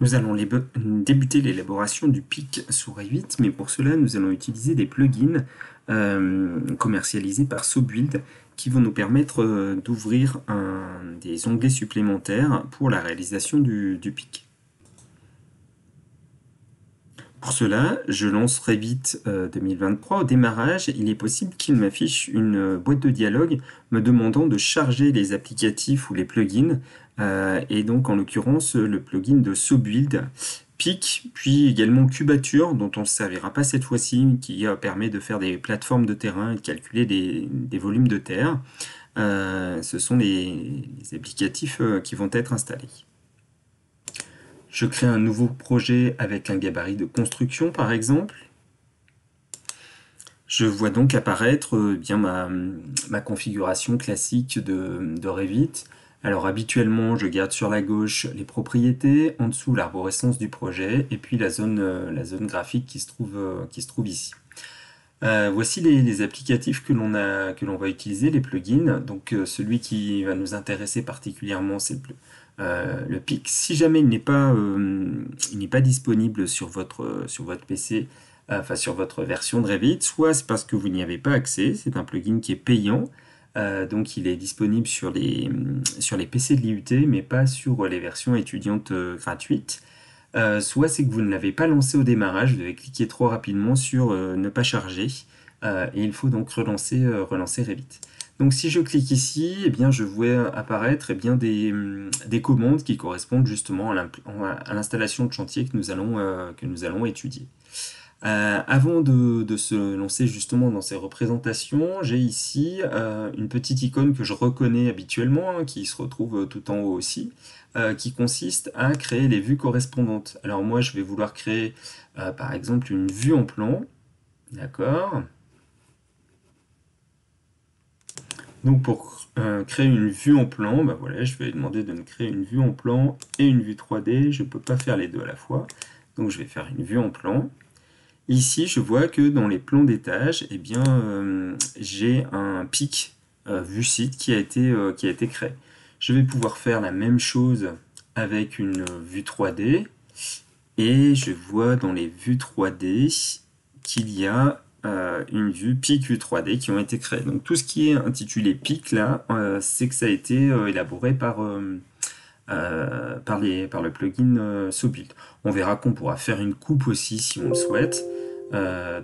Nous allons débuter l'élaboration du PIC sous Revit, mais pour cela nous allons utiliser des plugins commercialisés par SoBuild qui vont nous permettre d'ouvrir des onglets supplémentaires pour la réalisation du PIC. Pour cela, je lance Revit 2023. Au démarrage, il est possible qu'il m'affiche une boîte de dialogue me demandant de charger les applicatifs ou les plugins, et donc en l'occurrence le plugin de SoBuild, PIC, puis également Cubature, dont on ne se servira pas cette fois-ci, qui permet de faire des plateformes de terrain et de calculer des volumes de terre. Ce sont les applicatifs qui vont être installés. Je crée un nouveau projet avec un gabarit de construction par exemple. Je vois donc apparaître bien ma configuration classique de Revit. Alors habituellement je garde sur la gauche les propriétés, en dessous l'arborescence du projet et puis la zone graphique qui se trouve ici. Voici les applicatifs que l'on va utiliser, les plugins. Donc celui qui va nous intéresser particulièrement, c'est le PIC. Si jamais il n'est pas disponible sur votre PC, enfin sur votre version de Revit, soit c'est parce que vous n'y avez pas accès, c'est un plugin qui est payant, donc il est disponible sur les PC de l'IUT, mais pas sur les versions étudiantes gratuites. Soit c'est que vous ne l'avez pas lancé au démarrage, vous devez cliquer trop rapidement sur ne pas charger, et il faut donc relancer Revit. Donc si je clique ici, eh bien, je vois apparaître des commandes qui correspondent justement à l'installation de chantier que nous allons étudier. Avant de se lancer justement dans ces représentations, j'ai ici une petite icône que je reconnais habituellement, hein, qui se retrouve tout en haut aussi, qui consiste à créer les vues correspondantes. Alors moi je vais vouloir créer par exemple une vue en plan, d'accord? Donc pour créer une vue en plan, bah voilà, je vais demander de me créer une vue en plan et une vue 3D, je ne peux pas faire les deux à la fois, donc je vais faire une vue en plan. Ici, je vois que dans les plans d'étage, eh bien, j'ai un pic vue site qui a été créé. Je vais pouvoir faire la même chose avec une vue 3D et je vois dans les vues 3D qu'il y a une vue PIC vue 3D qui ont été créées. Donc tout ce qui est intitulé PIC là, c'est que ça a été élaboré par le plugin SoBuild. On verra qu'on pourra faire une coupe aussi si on le souhaite.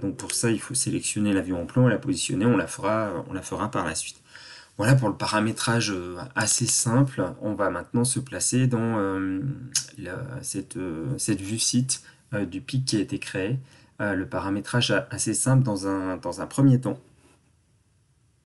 Donc pour ça, il faut sélectionner la vue en plan et la positionner. On la fera par la suite. Voilà pour le paramétrage assez simple. On va maintenant se placer dans cette vue site du PIC qui a été créé. Le paramétrage assez simple dans un premier temps.